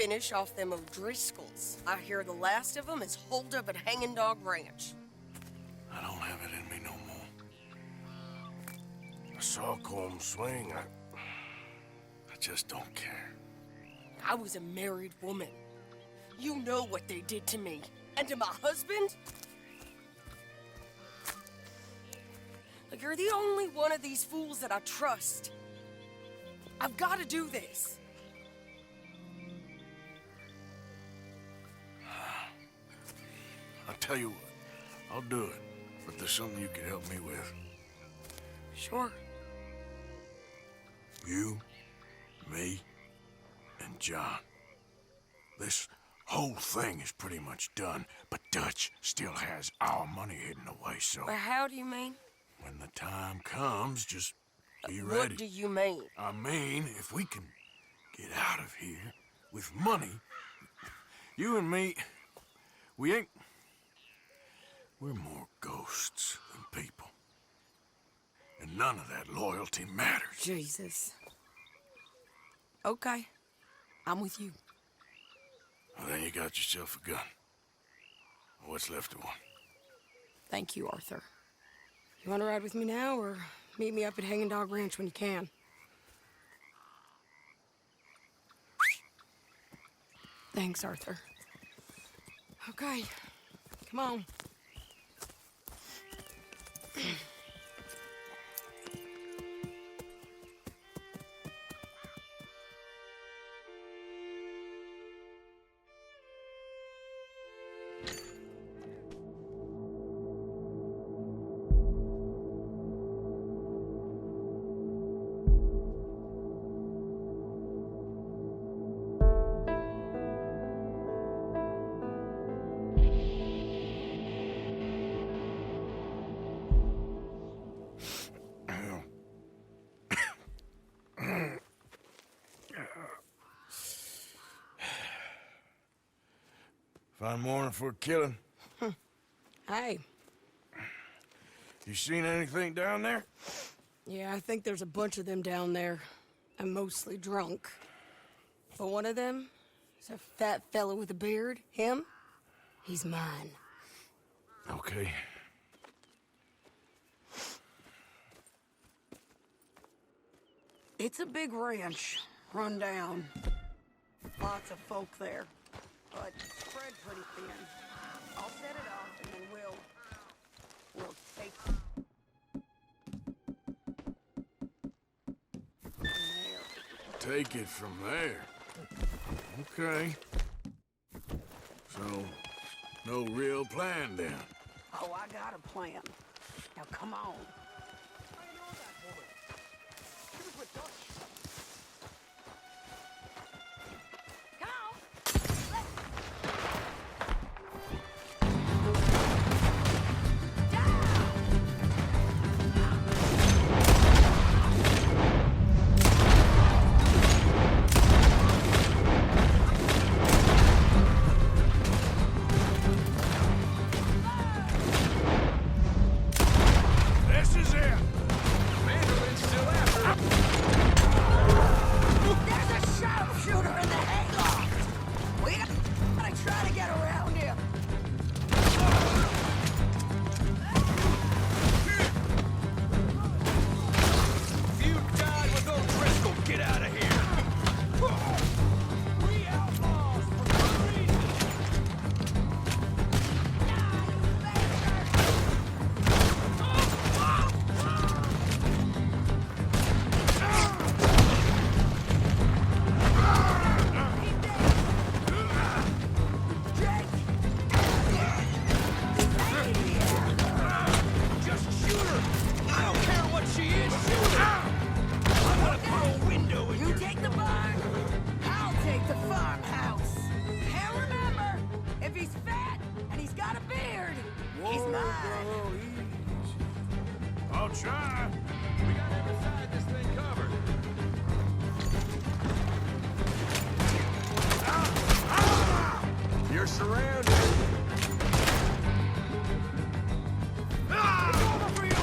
finish off them O'Driscolls. I hear the last of them is holed up at Hanging Dog Ranch. I don't have it in me no more. I saw Colm swing. I just don't care. I was a married woman. You know what they did to me. And to my husband? Like, you're the only one of these fools that I trust. I've got to do this. I'll tell you what, I'll do it, but there's something you can help me with. Sure. You, me, and John. This whole thing is pretty much done, but Dutch still has our money hidden away, so... Well, how do you mean? When the time comes, just be ready. What do you mean? I mean, if we can get out of here with money, you and me, we ain't... We're more ghosts than people. And none of that loyalty matters. Jesus. Okay. I'm with you. Well, then you got yourself a gun. What's left of one. Thank you, Arthur. You want to ride with me now, or meet me up at Hanging Dog Ranch when you can? Thanks, Arthur. Okay. Come on. Fine morning for a killing. Hey. You seen anything down there? Yeah, I think there's a bunch of them down there. I'm mostly drunk. But one of them is a fat fella with a beard. Him? He's mine. Okay. It's a big ranch, run down. Lots of folk there, but spread pretty thin. I'll set it off and then we'll take from there. Take it from there. Okay. So, no real plan then. Oh, I got a plan. Now come on. Try. We got every side this thing covered. You're surrounded. It's over for you.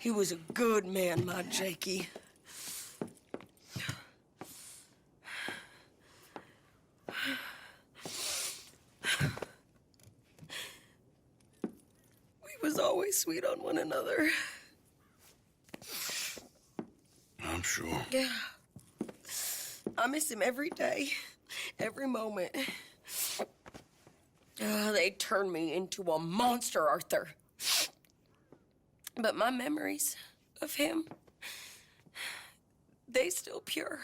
He was a good man, my Jakey. We was always sweet on one another. I'm sure. Yeah. I miss him every day, every moment. They turned me into a monster, Arthur. But my memories of him, they still pure.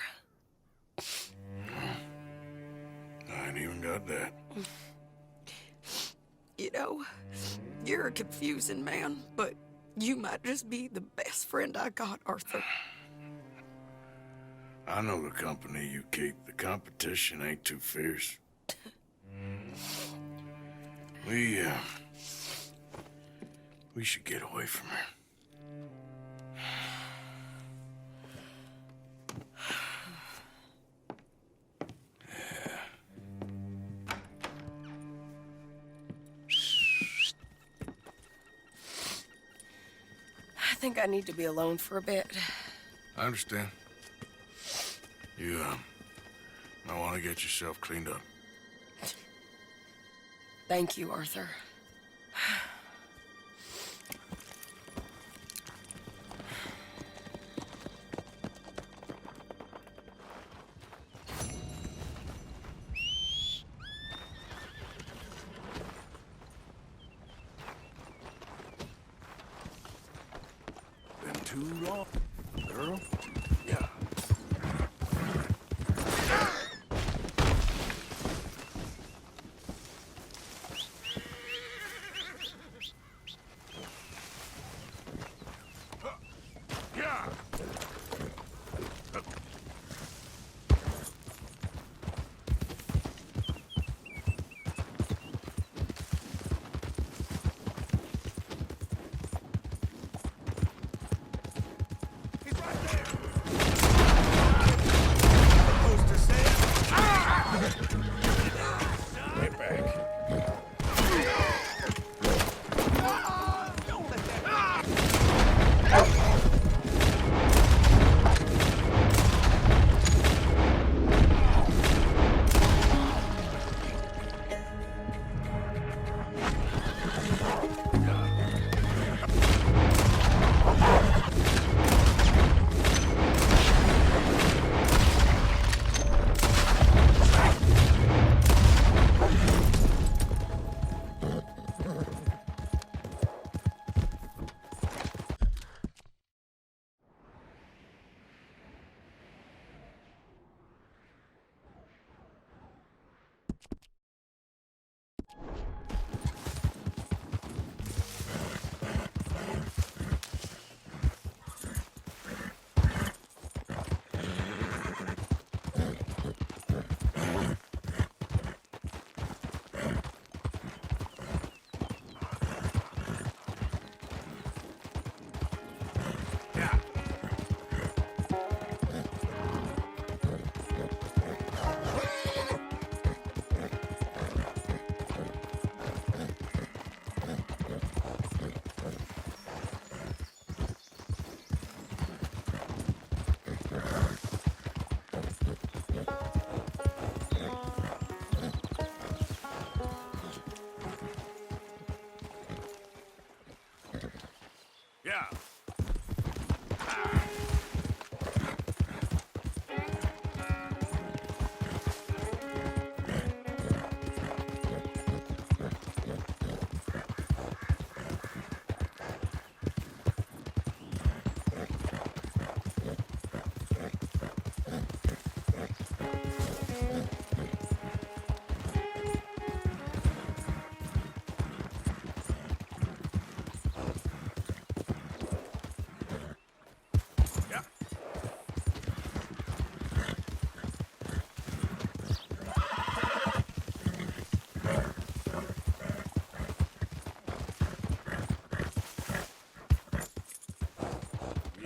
I ain't even got that. You know, you're a confusing man, but you might just be the best friend I got, Arthur. I know the company you keep. The competition ain't too fierce. We should get away from her. I think I need to be alone for a bit. I understand. You, might want to get yourself cleaned up. Thank you, Arthur. Been too long, girl. Yeah. Yeah. Yeah.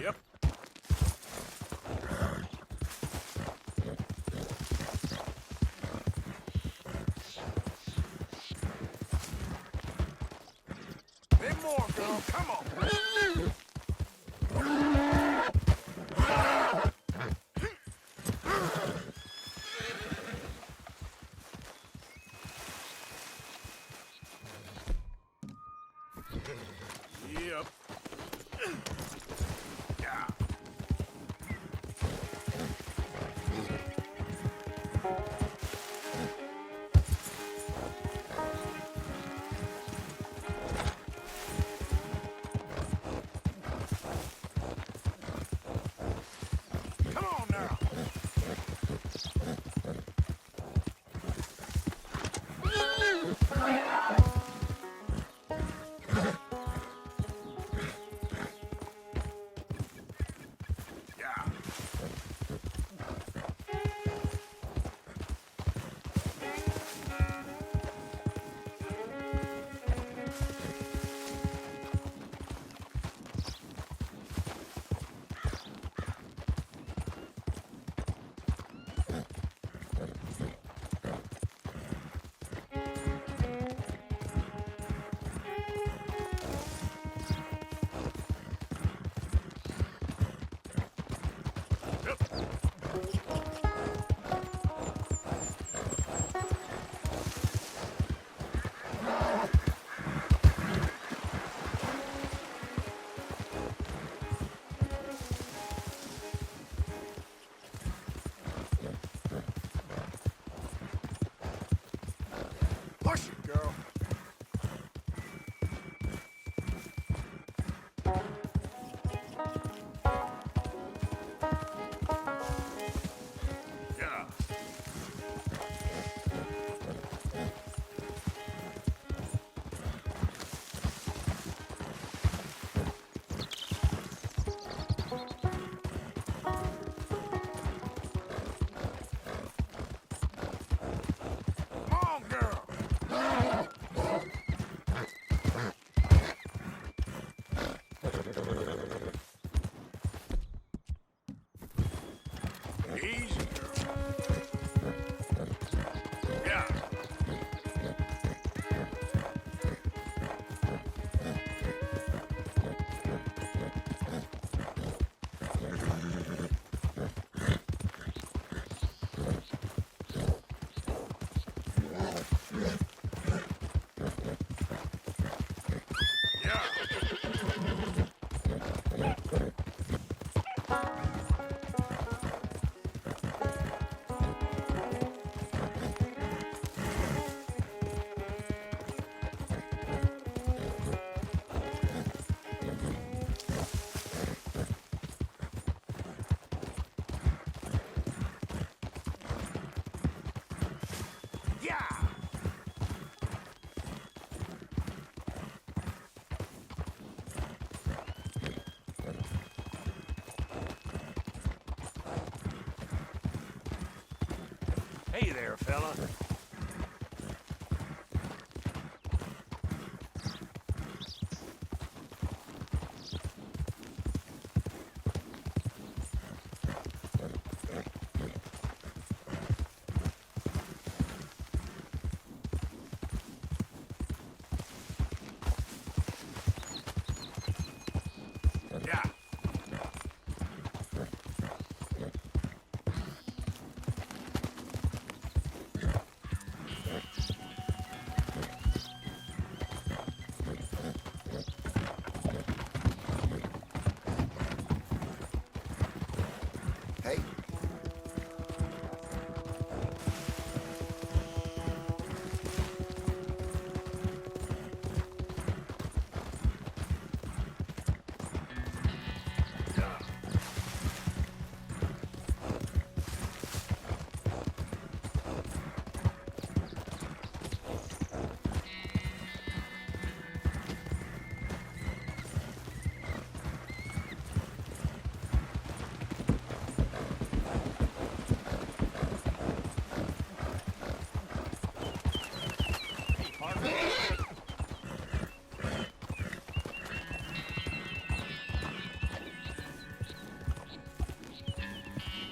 Yep. Bit more, girl. Come on. Push it, girl. Yeah. Come on, girl. Easy, girl. Yeah. Yeah. Hey there, fella. Yeah. Hey,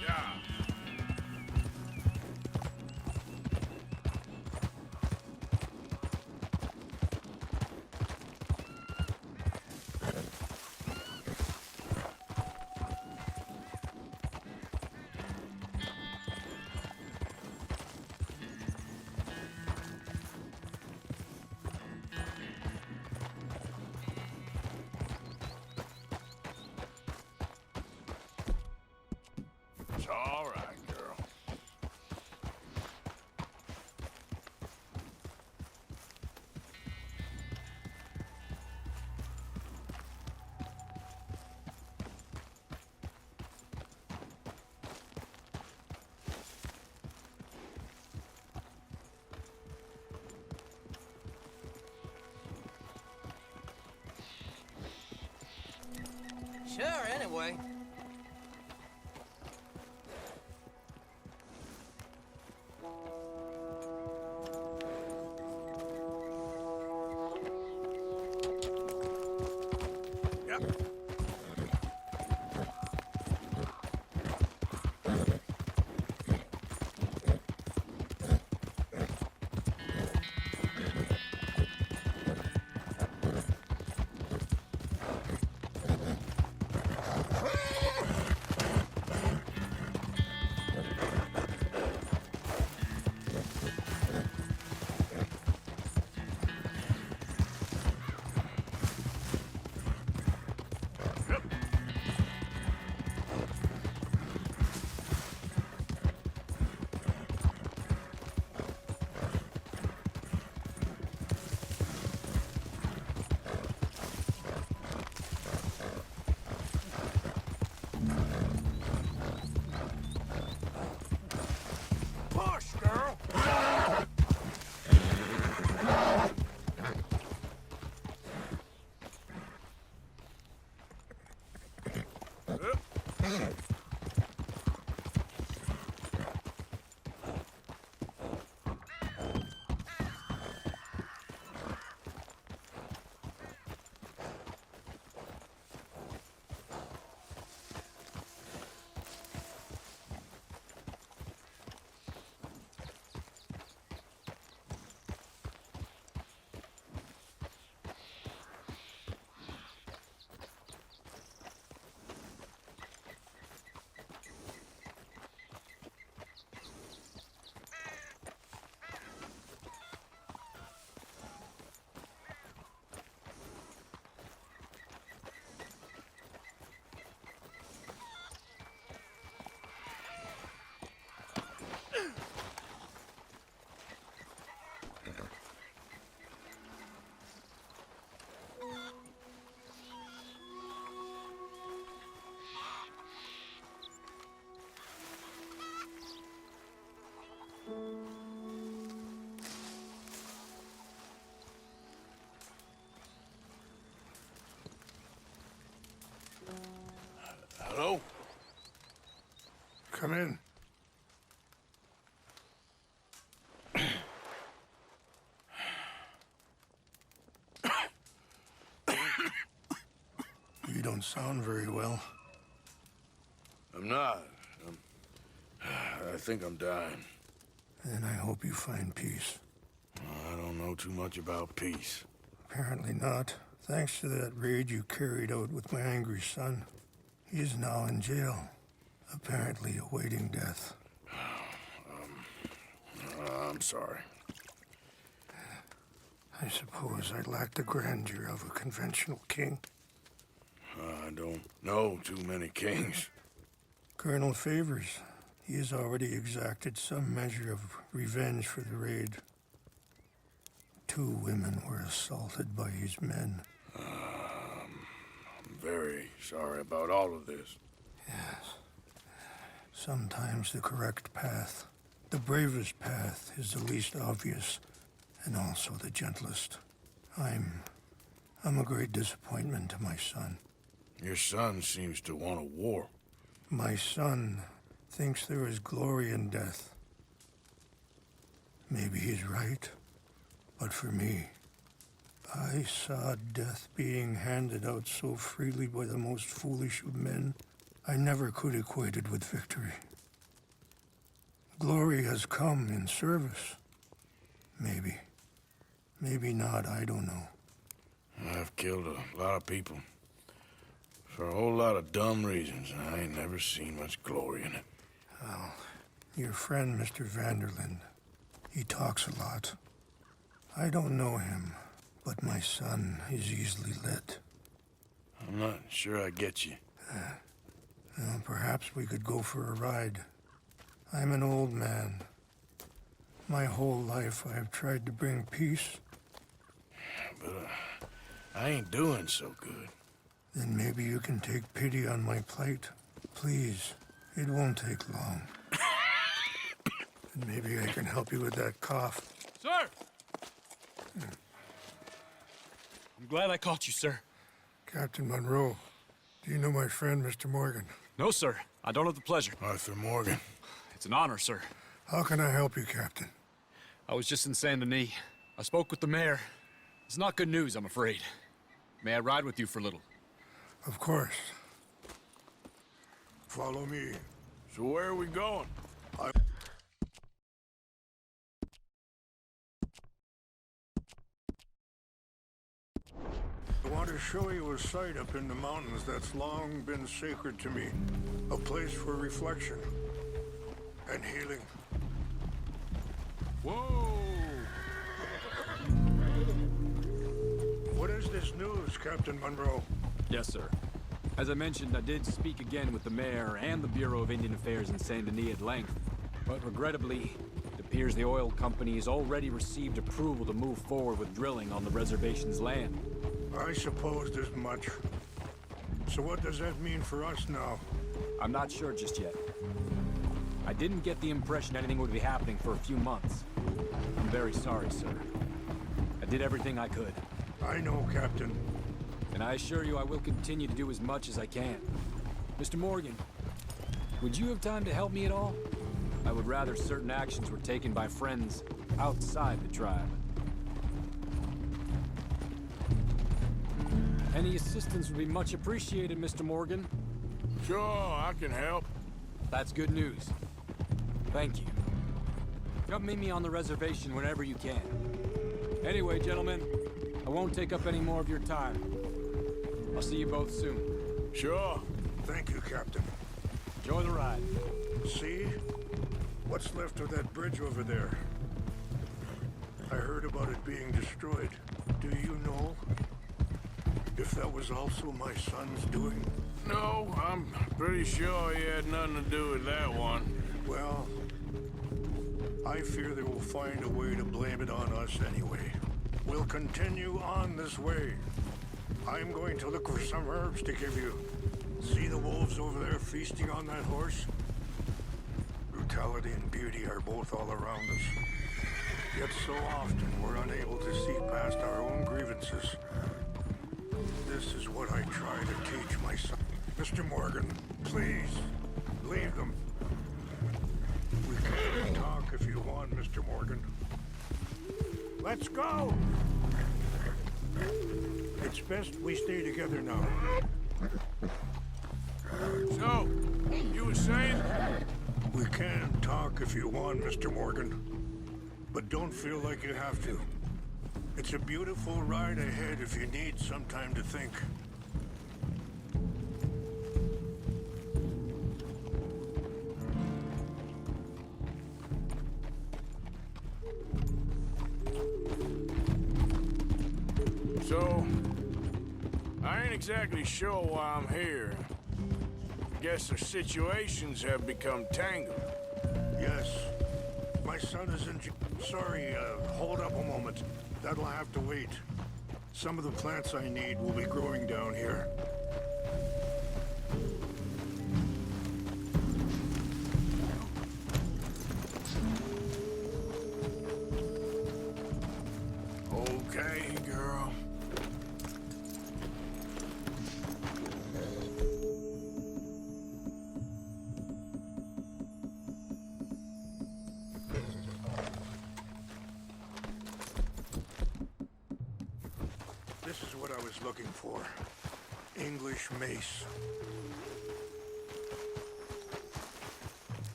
Yeah. It's all right, girl. Sure, anyway. Yep. don't sound very well. I'm not. I think I'm dying. And I hope you find peace. I don't know too much about peace. Apparently not. Thanks to that raid you carried out with my angry son. He is now in jail, apparently awaiting death. I'm sorry. I suppose I lack the grandeur of a conventional king. I don't know too many kings. Colonel Favors, he has already exacted some measure of revenge for the raid. 2 women were assaulted by his men. I'm very sorry about all of this. Yes. Sometimes the correct path, the bravest path, is the least obvious and also the gentlest. I'm a great disappointment to my son. Your son seems to want a war. My son thinks there is glory in death. Maybe he's right, but for me, I saw death being handed out so freely by the most foolish of men, I never could equate it with victory. Glory has come in service. Maybe. Maybe not, I don't know. I've killed a lot of people. For a whole lot of dumb reasons, and I ain't never seen much glory in it. Well, your friend, Mr. Vanderland, he talks a lot. I don't know him, but my son is easily led. I'm not sure I get you. Well, perhaps we could go for a ride. I'm an old man. My whole life I have tried to bring peace. But I ain't doing so good. Then maybe you can take pity on my plight. Please, it won't take long. And maybe I can help you with that cough. Sir! I'm glad I caught you, sir. Captain Monroe, do you know my friend, Mr. Morgan? No, sir. I don't have the pleasure. Arthur Morgan. It's an honor, sir. How can I help you, Captain? I was just in Saint Denis. I spoke with the mayor. It's not good news, I'm afraid. May I ride with you for a little? Of course. Follow me. So where are we going? I want to show you a site up in the mountains that's long been sacred to me. A place for reflection and healing. Whoa! What is this news, Captain Monroe? Yes, sir. As I mentioned, I did speak again with the mayor and the Bureau of Indian Affairs in Saint Denis at length. But regrettably, it appears the oil company has already received approval to move forward with drilling on the reservation's land. I supposed as much. So what does that mean for us now? I'm not sure just yet. I didn't get the impression anything would be happening for a few months. I'm very sorry, sir. I did everything I could. I know, Captain. And I assure you I will continue to do as much as I can. Mr. Morgan, would you have time to help me at all? I would rather certain actions were taken by friends outside the tribe. Any assistance would be much appreciated, Mr. Morgan. Sure, I can help. That's good news. Thank you. Come meet me on the reservation whenever you can. Anyway, gentlemen, I won't take up any more of your time. I'll see you both soon. Sure. Thank you, Captain. Enjoy the ride. See? What's left of that bridge over there? I heard about it being destroyed. Do you know if that was also my son's doing? No, I'm pretty sure he had nothing to do with that one. Well, I fear they will find a way to blame it on us anyway. We'll continue on this way. I'm going to look for some herbs to give you. See the wolves over there feasting on that horse? Brutality and beauty are both all around us. Yet so often we're unable to see past our own grievances. This is what I try to teach my son. Mr. Morgan, please, leave them. We can talk if you want, Mr. Morgan. Let's go! It's best we stay together now. So, you were saying? We can talk if you want, Mr. Morgan. But don't feel like you have to. It's a beautiful ride ahead if you need some time to think. So, I ain't exactly sure why I'm here. Guess our situations have become tangled. Yes. My son is in... Sorry, hold up a moment. That'll have to wait. Some of the plants I need will be growing down here. Okay, girl. This is what I was looking for. English mace.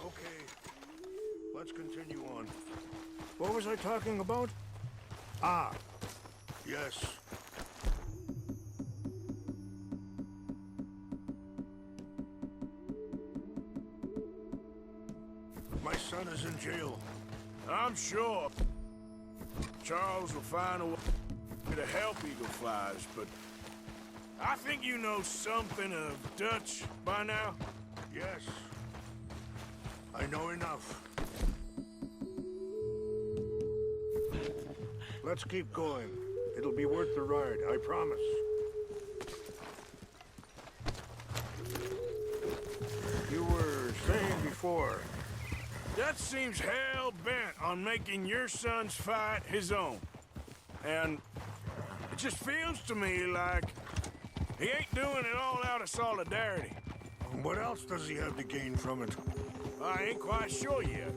Okay, let's continue on. What was I talking about? Ah, yes. My son is in jail. I'm sure Charles will find a way to help Eagle Flies, but I think you know something of Dutch by now. Yes. I know enough. Let's keep going. It'll be worth the ride, I promise. You were saying before... Dutch seems hell-bent on making your son's fight his own. And it just feels to me like he ain't doing it all out of solidarity. What else does he have to gain from it? I ain't quite sure yet.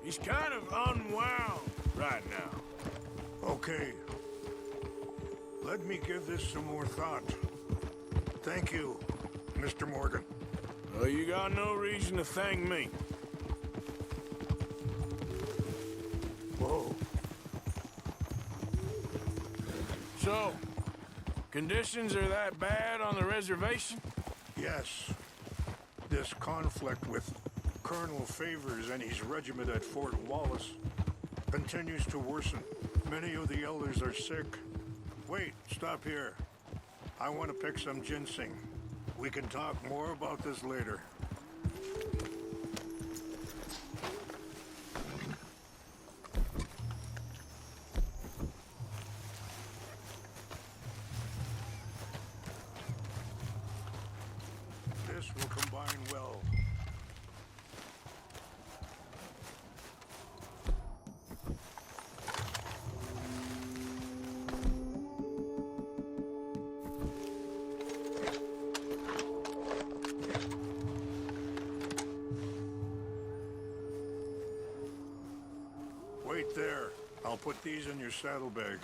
He's kind of unwound right now. Okay. Let me give this some more thought. Thank you, Mr. Morgan. Well, you got no reason to thank me. Whoa. So, conditions are that bad on the reservation? Yes. This conflict with Colonel Favors and his regiment at Fort Wallace continues to worsen. Many of the elders are sick. Wait, stop here. I want to pick some ginseng. We can talk more about this later. This will combine well. Wait there. I'll put these in your saddlebag.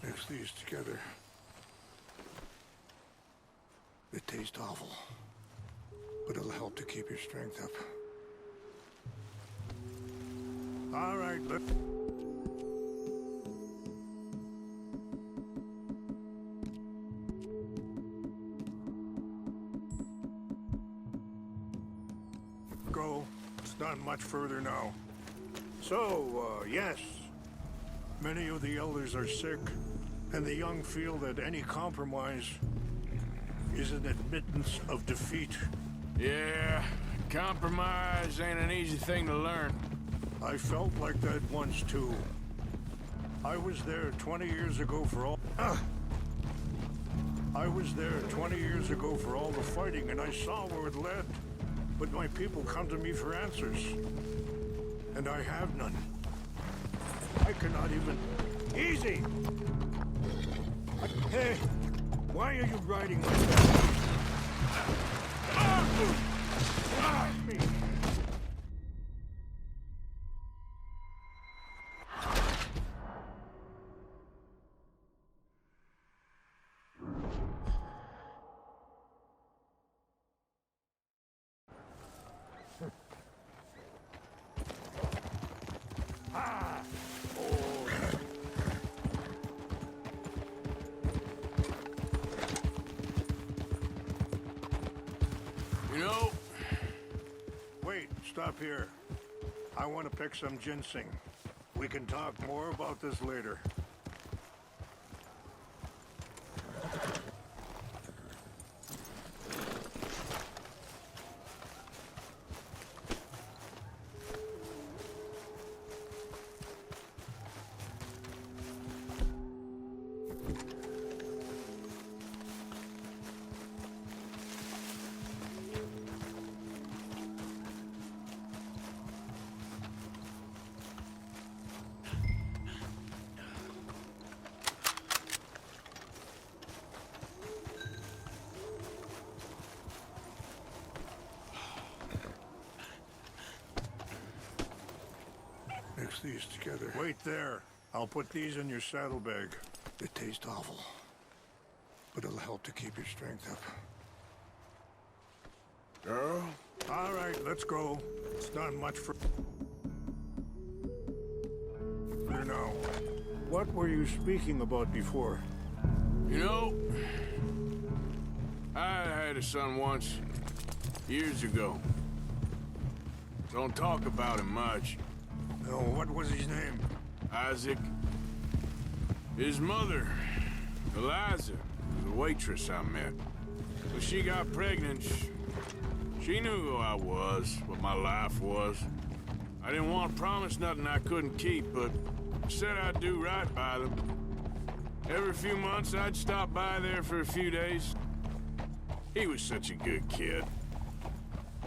Mix these together. They taste awful, but it'll help to keep your strength up. All right, let... Go. It's not much further now. So, yes. Many of the elders are sick, and the young feel that any compromise is an admittance of defeat. Yeah, compromise ain't an easy thing to learn. I felt like that once, too. I was there 20 years ago for all... I was there 20 years ago for all the fighting, and I saw where it led. But my people come to me for answers. And I have none. I cannot even... Easy! Hey, why are you riding like that? You know, Wait, stop here. I want to pick some ginseng. We can talk more about this later. Mix these together. Wait there. I'll put these in your saddlebag. They taste awful, but it'll help to keep your strength up. girl, All right, let's go. It's not much for now. What were you speaking about before? you know, I had a son once, years ago. Don't talk about him much. No, what was his name? Isaac. His mother, Eliza, was a waitress I met. When she got pregnant, she knew who I was, what my life was. I didn't want to promise nothing I couldn't keep, but I said I'd do right by them. Every few months, I'd stop by there for a few days. He was such a good kid.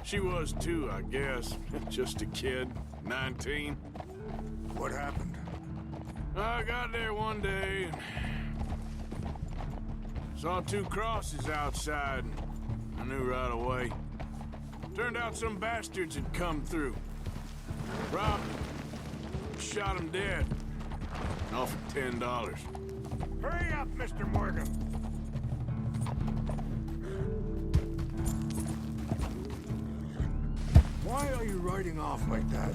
She was too, I guess. Just a kid, 19. What happened? I got there one day and saw two crosses outside. I knew right away. Turned out some bastards had come through. Robbed him, shot him dead, and offered $10. Hurry up, Mr. Morgan. Why are you riding off like that?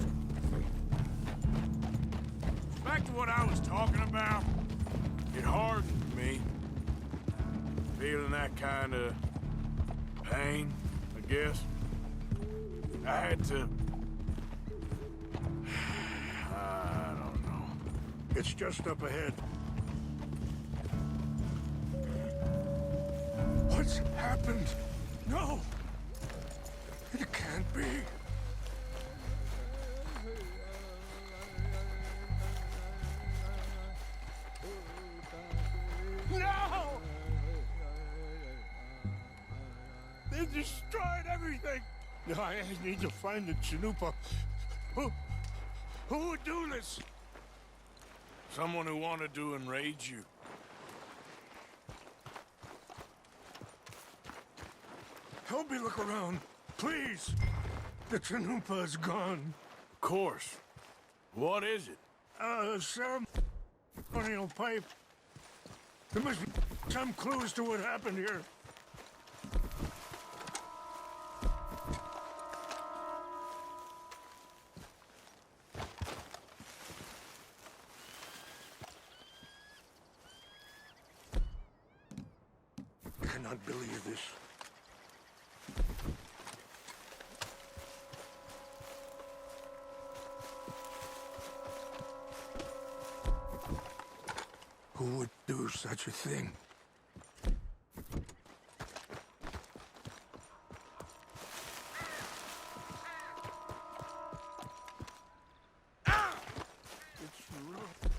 Back to what I was talking about. It hardened me. Feeling that kind of pain, I guess. I had to... I don't know. It's just up ahead. What's happened? No! It can't be. No! They destroyed everything! I need to find the Chanupa. Who would do this? Someone who wanted to enrage you. Help me look around, please. The Chanupa is gone. Of course. What is it? Ceremonial pipe. There must be some clues to what happened here. I cannot believe this. Who would do such a thing? It's rough.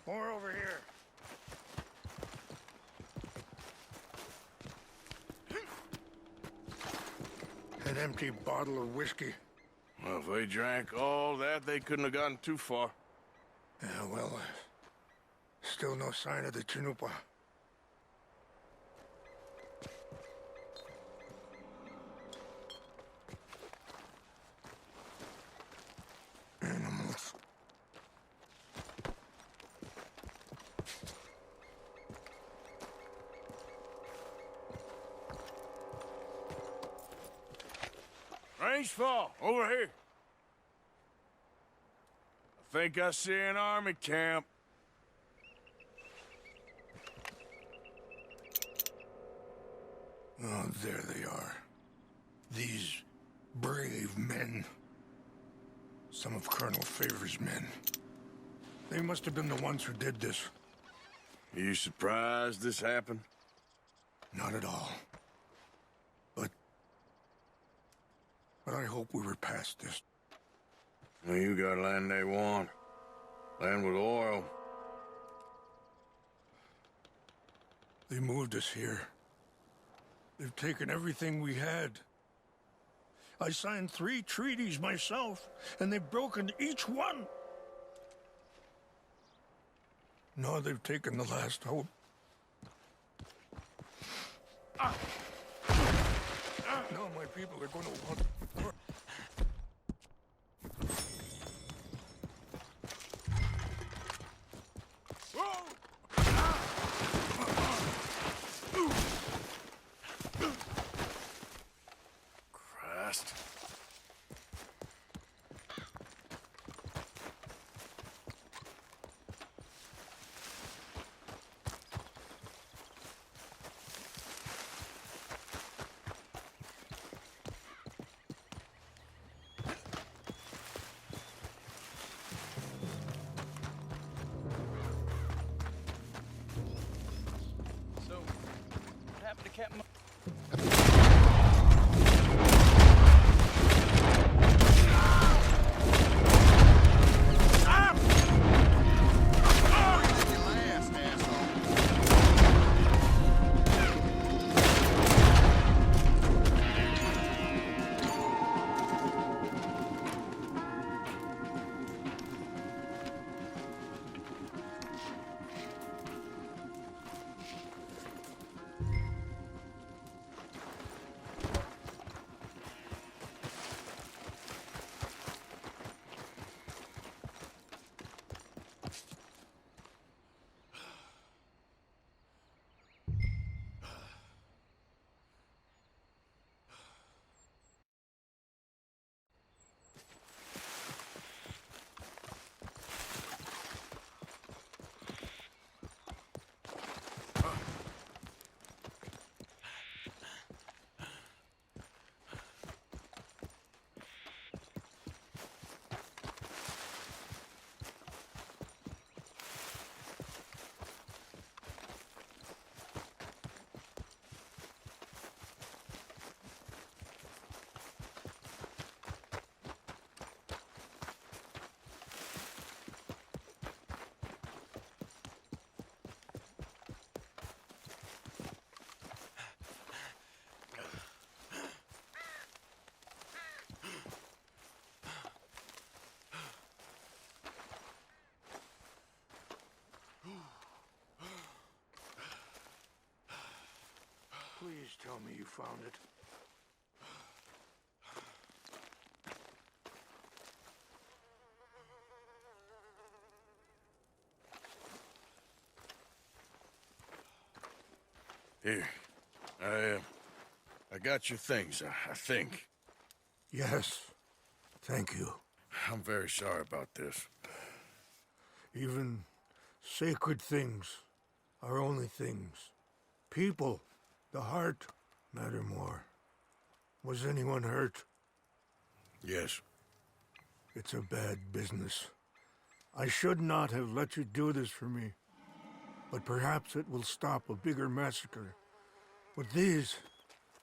More over here. empty bottle of whiskey. Well, if they drank all that, they couldn't have gotten too far. Yeah, well, still no sign of the Chinupa. Animals. Rangefall, over here. I think I see an army camp. Oh, there they are. These brave men. Some of Colonel Favor's men. They must have been the ones who did this. Are you surprised this happened? Not at all. But I hope we were past this. Well, you got land they want. Land with oil. They moved us here. They've taken everything we had. I signed 3 treaties myself, and they've broken each one. Now they've taken the last hope. Now my people are going to want... Christ. So, what happened to Captain... Please tell me you found it. Here. I got your things, I think. Yes. Thank you. I'm very sorry about this. Even sacred things are only things. People, the heart, matter more. Was anyone hurt? Yes. It's a bad business. I should not have let you do this for me. But perhaps it will stop a bigger massacre. With these,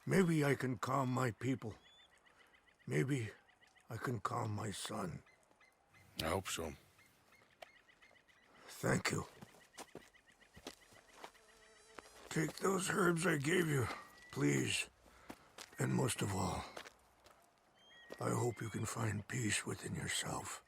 maybe I can calm my people. Maybe I can calm my son. I hope so. Thank you. Take those herbs I gave you, please. And most of all, I hope you can find peace within yourself.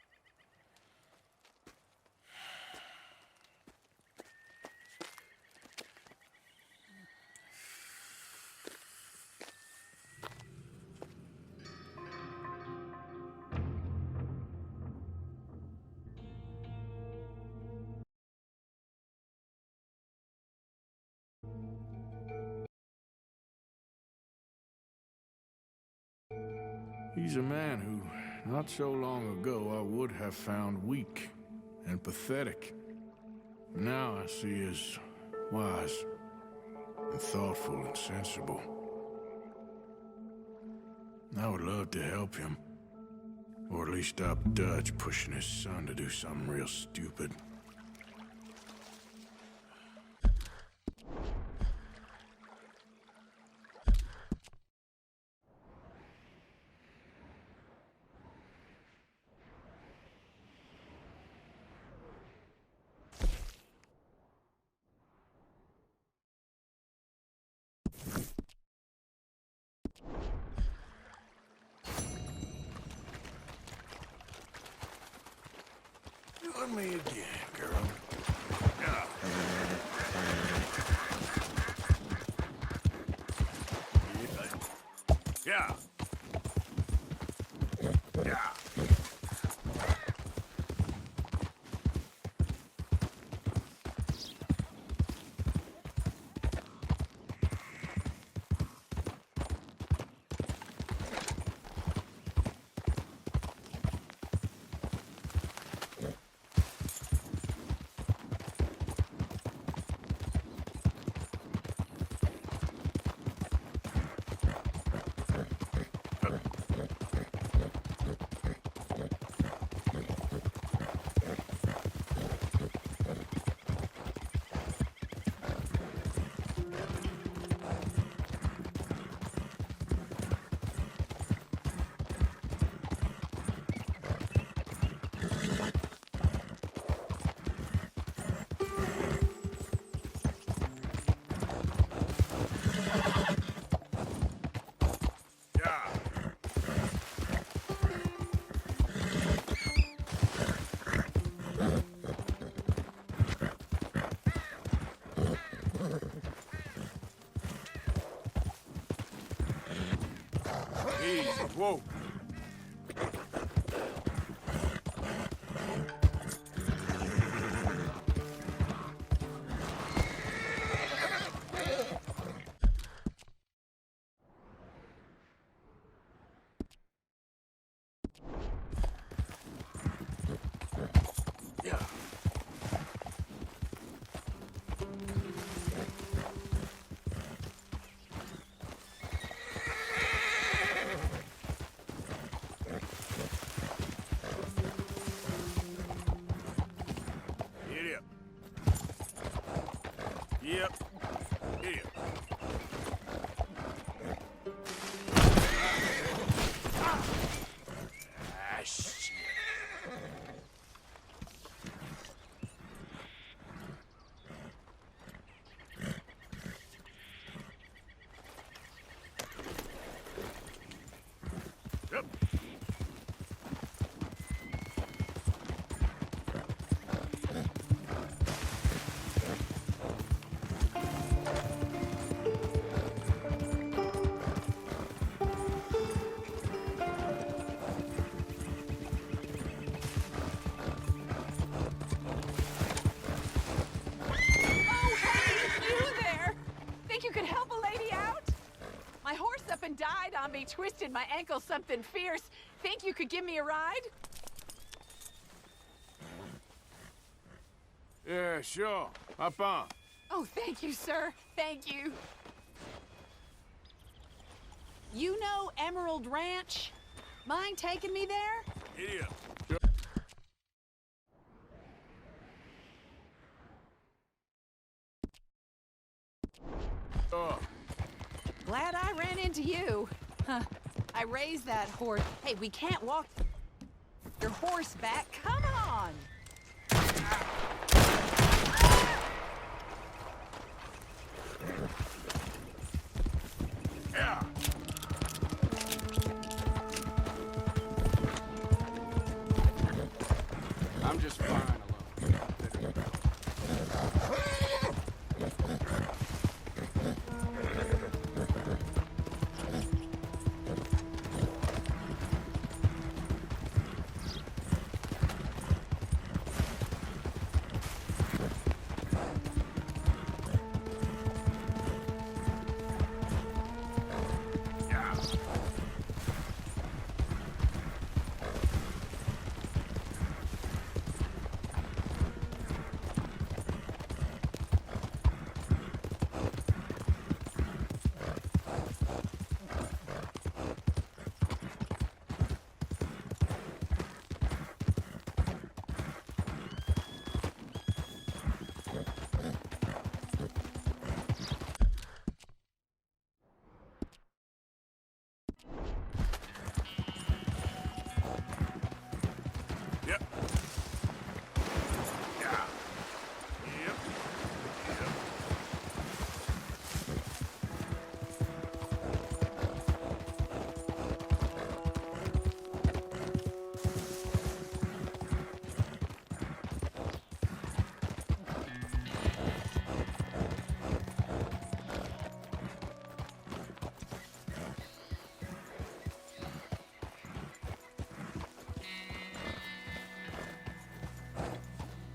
He's a man who, not so long ago, I would have found weak and pathetic. Now I see as wise and thoughtful and sensible. I would love to help him. Or at least stop Dutch pushing his son to do something real stupid. You and me again, girl. Yeah. Yeah. Yeah. Easy, whoa. Yeah. Yep. Here. Ah, shit. Yep. Died on me, twisted my ankle something fierce. Think you could give me a ride? Yeah, sure. Hop on. Oh, thank you, sir. Thank you. You know Emerald Ranch? Mind taking me there? Here. Sure. Glad I ran into you. Huh. I raised that horse. Hey, we can't walk your horse back. Come on! Yeah. I'm just fine alone. Yep. Yeah. Yep. Yep.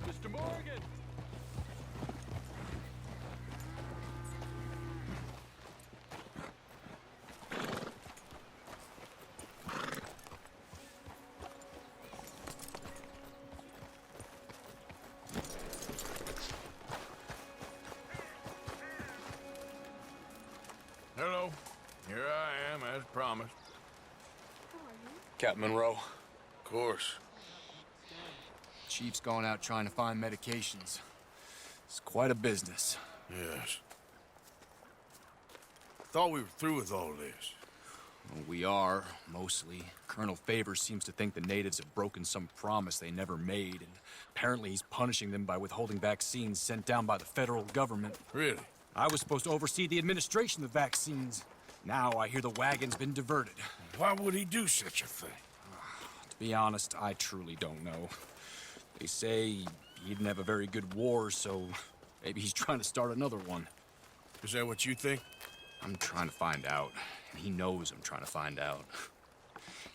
Mr. Morgan! Hello. Here I am, as promised. Captain Monroe. Of course. Chief's gone out trying to find medications. It's quite a business. Yes. Thought we were through with all this. Well, we are, mostly. Colonel Favors seems to think the natives have broken some promise they never made, and apparently he's punishing them by withholding vaccines sent down by the federal government. Really? I was supposed to oversee the administration of vaccines. Now I hear the wagon's been diverted. Why would he do such a thing? To be honest, I truly don't know. They say he didn't have a very good war, so maybe he's trying to start another one. Is that what you think? I'm trying to find out, and he knows I'm trying to find out.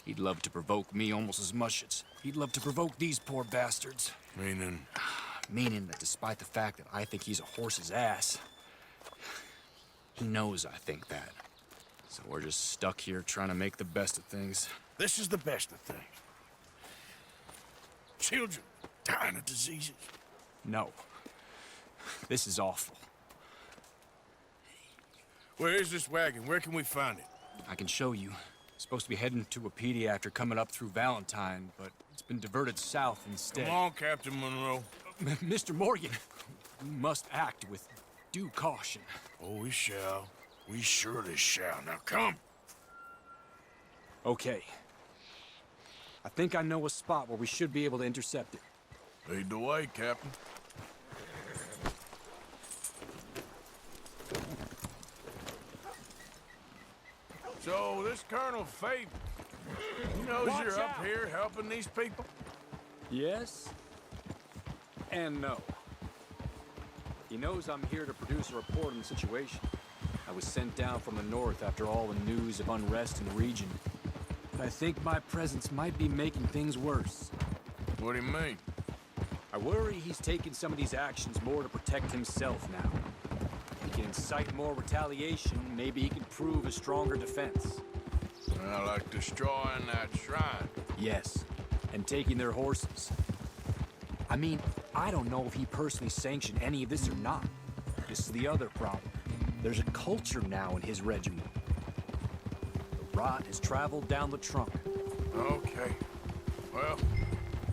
He'd love to provoke me almost as much as he'd love to provoke these poor bastards. Meaning? Meaning that despite the fact that I think he's a horse's ass, he knows I think that. So we're just stuck here trying to make the best of things. This is the best of things. Children dying of diseases. No. This is awful. Where is this wagon? Where can we find it? I can show you. It's supposed to be heading to a pediatric coming up through Valentine, but it's been diverted south instead. Come on, Captain Monroe. Mr. Morgan, we must act with due caution. Oh, we shall. We surely shall. Now come. Okay. I think I know a spot where we should be able to intercept it. Lead the way, Captain. So, this Colonel Favor, he knows Watch you're up out. here helping these people? Yes and no. He knows I'm here to produce a report on the situation. I was sent down from the north after all the news of unrest in the region. But I think my presence might be making things worse. What do you mean? I worry he's taking some of these actions more to protect himself now. If he can incite more retaliation, maybe he can prove a stronger defense. Like destroying that shrine. Yes, and taking their horses. I mean, I don't know if he personally sanctioned any of this or not. This is the other problem. There's a culture now in his regiment. The rot has traveled down the trunk. Okay. Well,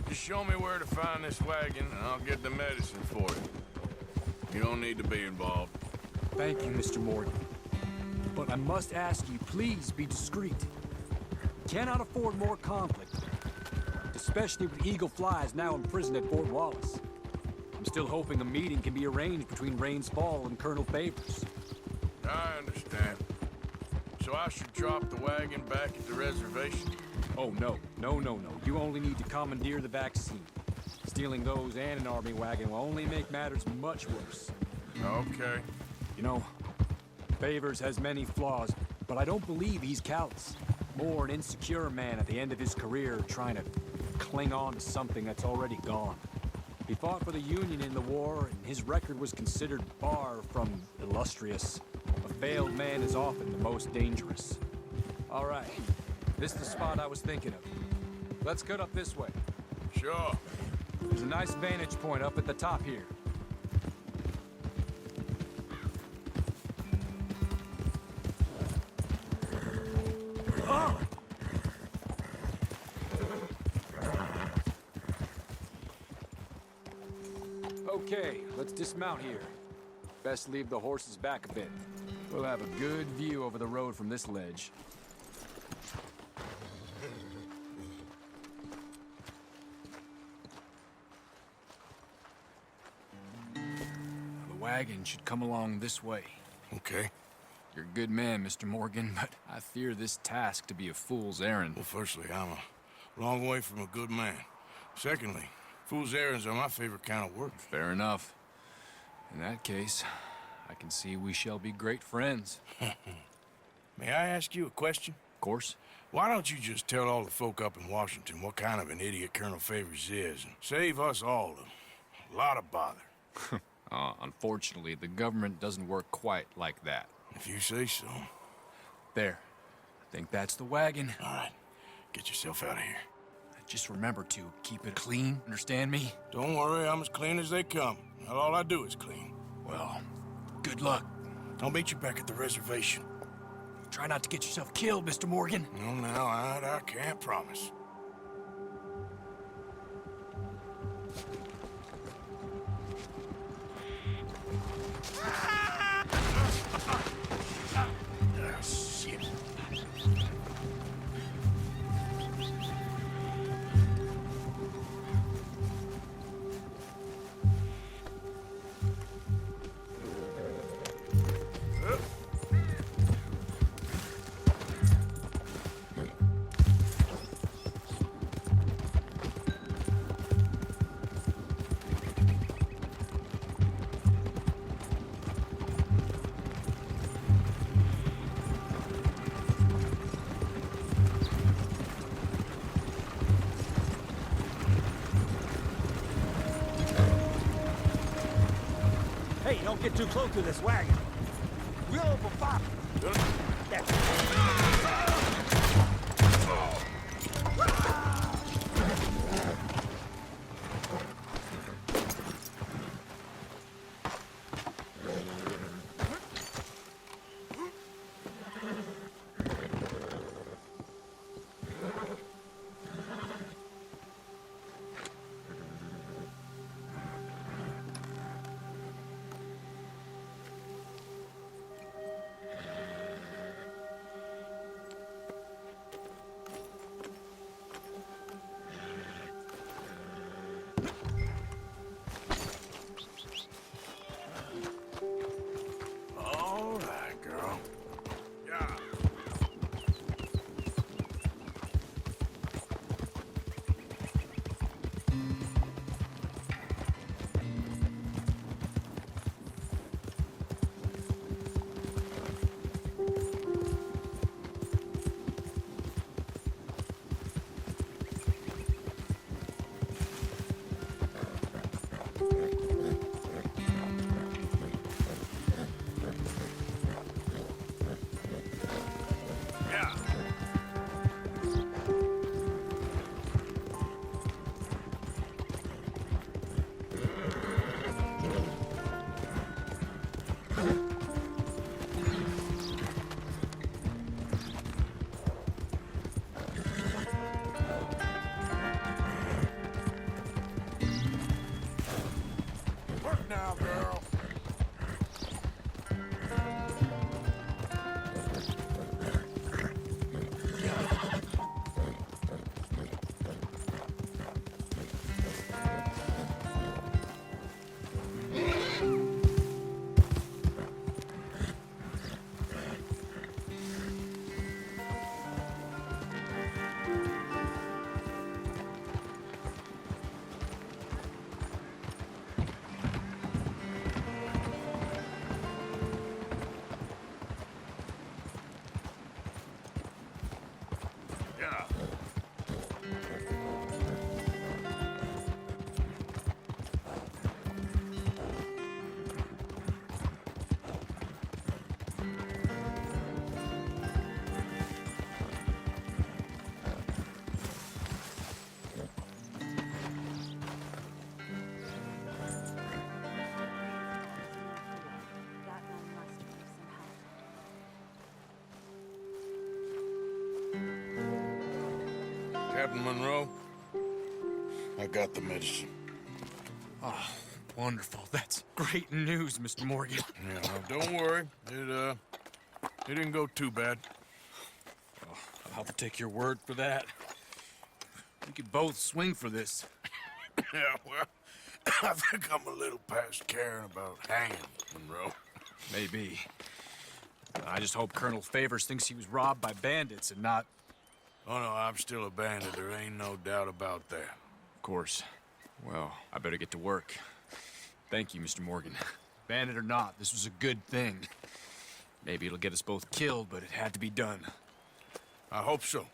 just show me where to find this wagon, and I'll get the medicine for you. You don't need to be involved. Thank you, Mr. Morgan. But I must ask you, please be discreet. We cannot afford more conflict, especially with Eagle Flies now imprisoned at Fort Wallace. I'm still hoping a meeting can be arranged between Rains Fall and Colonel Favors. I understand. So I should drop the wagon back at the reservation? Oh, no. No. You only need to commandeer the vaccine. Still stealing those and an army wagon will only make matters much worse. Okay. You know, Favors has many flaws, but I don't believe he's callous. More an insecure man at the end of his career trying to cling on to something that's already gone. He fought for the Union in the war, and his record was considered far from illustrious. A failed man is often the most dangerous. All right, this is the spot I was thinking of. Let's cut up this way. Sure. There's a nice vantage point up at the top here. Okay, let's dismount here. Best leave the horses back a bit. We'll have a good view over the road from this ledge. The wagon should come along this way. Okay. You're a good man, Mr. Morgan, but I fear this task to be a fool's errand. Well, firstly, I'm a long way from a good man. Secondly, fool's errands are my favorite kind of work. Fair enough. In that case, I can see we shall be great friends. May I ask you a question? Of course. Why don't you just tell all the folk up in Washington what kind of an idiot Colonel Favors is and save us all a lot of bother? Unfortunately, the government doesn't work quite like that. If you say so. There. I think that's the wagon. All right. Get yourself out of here. Just remember to keep it clean, understand me? Don't worry, I'm as clean as they come. Not all I do is clean. Well, good luck. I'll meet you back at the reservation. Try not to get yourself killed, Mr. Morgan. No, now, I can't promise. Shit. Hey, don't get too close to this wagon. We'll open fire. All right, girl. Yeah. Work now, girl. Captain Monroe. I got the medicine. Oh, wonderful. That's great news, Mr. Morgan. Yeah, no, don't worry. It didn't go too bad. Oh, I'll take your word for that. We could both swing for this. Yeah, well, I think I'm a little past caring about hanging, Monroe. Maybe. I just hope Colonel Favors thinks he was robbed by bandits and not... Oh, no, I'm still a bandit. There ain't no doubt about that. Of course. Well, I better get to work. Thank you, Mr. Morgan. Bandit or not, this was a good thing. Maybe it'll get us both killed, but it had to be done. I hope so.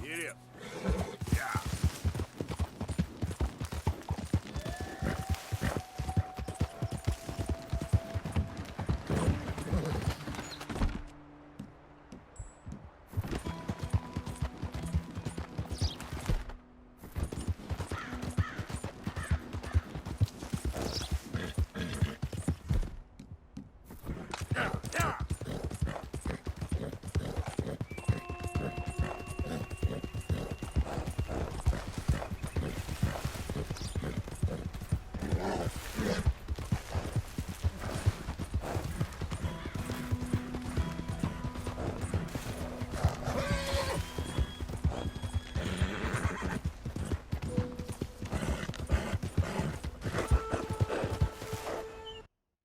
Get up.